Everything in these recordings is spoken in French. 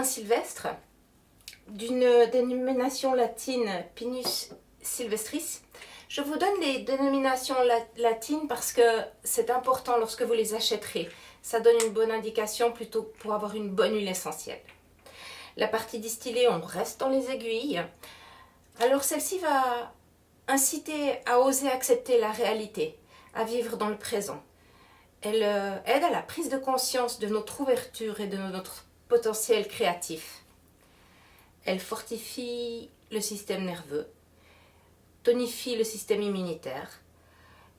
pin sylvestre d'une dénomination latine Pinus sylvestris. Je vous donne les dénominations latines parce que c'est important lorsque vous les achèterez. Ça donne une bonne indication plutôt pour avoir une bonne huile essentielle. La partie distillée, on reste dans les aiguilles. Alors celle-ci va inciter à oser accepter la réalité, à vivre dans le présent. Elle aide à la prise de conscience de notre ouverture et de notre potentiel créatif. Elle fortifie le système nerveux, tonifie le système immunitaire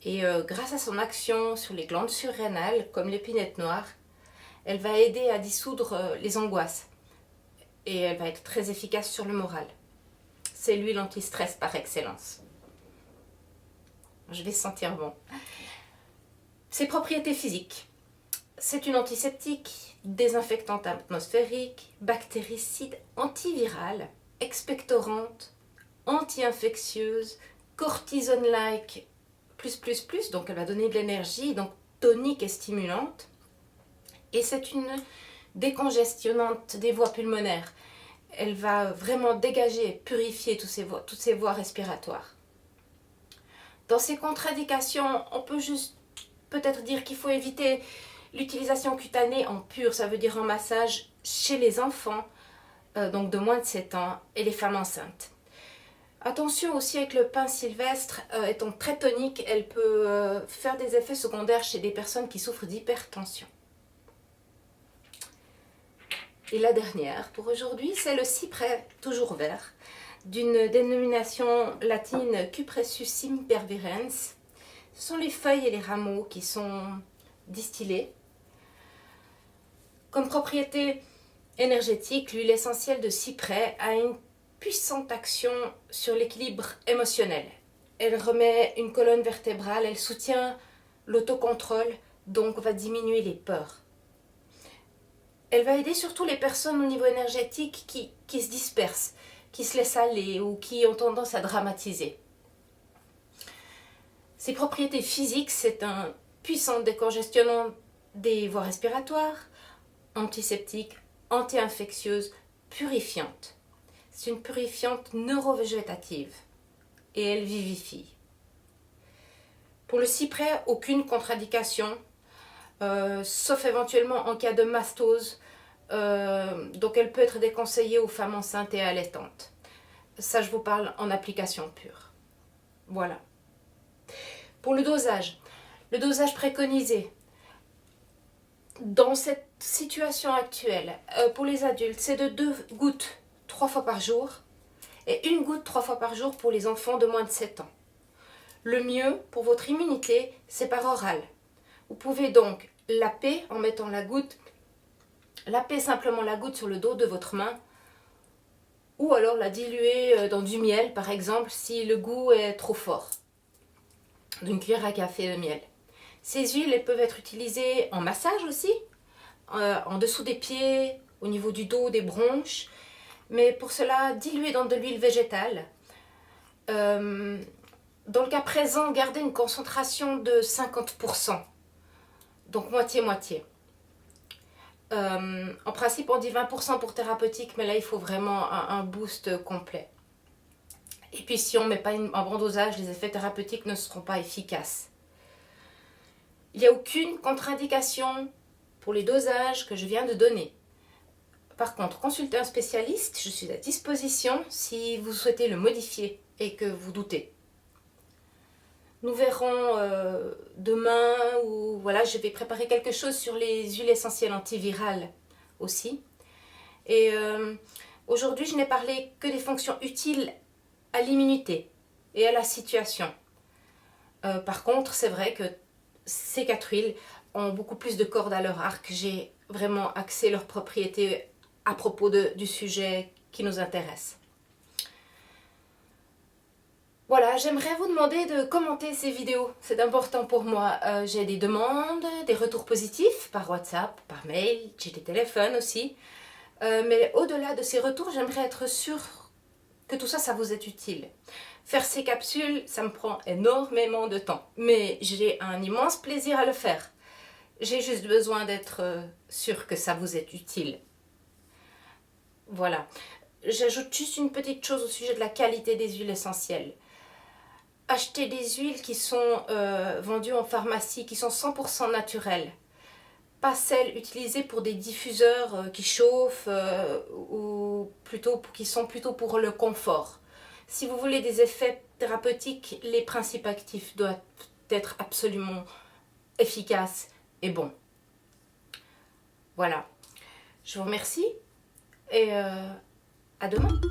et grâce à son action sur les glandes surrénales comme l'épinette noire, elle va aider à dissoudre les angoisses et elle va être très efficace sur le moral. C'est l'huile anti-stress par excellence. Je vais sentir bon. Ses propriétés physiques. C'est une antiseptique, désinfectante atmosphérique, bactéricide, antivirale, expectorante, anti-infectieuse, cortisone-like, donc elle va donner de l'énergie, donc tonique et stimulante. Et c'est une décongestionnante des voies pulmonaires. Elle va vraiment dégager et purifier toutes ces voies respiratoires. Dans ces contre-indications, on peut juste peut-être dire qu'il faut éviter l'utilisation cutanée en pur, ça veut dire en massage, chez les enfants, donc de moins de 7 ans, et les femmes enceintes. Attention aussi avec le pin sylvestre, étant très tonique, elle peut faire des effets secondaires chez des personnes qui souffrent d'hypertension. Et la dernière pour aujourd'hui, c'est le cyprès, toujours vert, d'une dénomination latine Cupressus impervirens. Ce sont les feuilles et les rameaux qui sont distillés. Comme propriété énergétique, l'huile essentielle de cyprès a une puissante action sur l'équilibre émotionnel. Elle remet une colonne vertébrale, elle soutient l'autocontrôle, donc va diminuer les peurs. Elle va aider surtout les personnes au niveau énergétique qui se dispersent, qui se laissent aller ou qui ont tendance à dramatiser. Ses propriétés physiques, c'est un puissant décongestionnant des voies respiratoires, antiseptique, anti-infectieuse, purifiante. C'est une purifiante neurovégétative et elle vivifie. Pour le cyprès, aucune contre-indication, sauf éventuellement en cas de mastose, donc elle peut être déconseillée aux femmes enceintes et allaitantes. Ça, je vous parle en application pure. Voilà. Pour le dosage préconisé dans cette situation actuelle, pour les adultes, c'est de 2 gouttes 3 fois par jour et 1 goutte 3 fois par jour pour les enfants de moins de 7 ans. Le mieux pour votre immunité, c'est par oral. Vous pouvez donc laper en mettant laper simplement la goutte sur le dos de votre main ou alors la diluer dans du miel par exemple si le goût est trop fort. D'une cuillère à café de miel. Ces huiles elles peuvent être utilisées en massage aussi, en dessous des pieds, au niveau du dos, des bronches, mais pour cela diluer dans de l'huile végétale. Dans le cas présent, gardez une concentration de 50%, donc moitié-moitié. En principe, on dit 20% pour thérapeutique, mais là, il faut vraiment un boost complet. Et puis, si on ne met pas un bon dosage, les effets thérapeutiques ne seront pas efficaces. Il n'y a aucune contre-indication pour les dosages que je viens de donner. Par contre, consultez un spécialiste, je suis à disposition si vous souhaitez le modifier et que vous doutez. Nous verrons demain ou voilà, je vais préparer quelque chose sur les huiles essentielles antivirales aussi. Et aujourd'hui, je n'ai parlé que des fonctions utiles à l'immunité et à la situation. Par contre, c'est vrai que ces 4 huiles ont beaucoup plus de cordes à leur arc. J'ai vraiment axé leurs propriétés à propos du sujet qui nous intéresse. Voilà, j'aimerais vous demander de commenter ces vidéos, c'est important pour moi. J'ai des demandes, des retours positifs par WhatsApp, par mail, j'ai des téléphones aussi. Mais au-delà de ces retours, j'aimerais être sûre que tout ça, ça vous est utile. Faire ces capsules, ça me prend énormément de temps, mais j'ai un immense plaisir à le faire. J'ai juste besoin d'être sûre que ça vous est utile. Voilà. J'ajoute juste une petite chose au sujet de la qualité des huiles essentielles. Achetez des huiles qui sont vendues en pharmacie, qui sont 100% naturelles. Pas celles utilisées pour des diffuseurs qui chauffent ou plutôt qui sont plutôt pour le confort. Si vous voulez des effets thérapeutiques, les principes actifs doivent être absolument efficaces et bons. Voilà. Je vous remercie et à demain.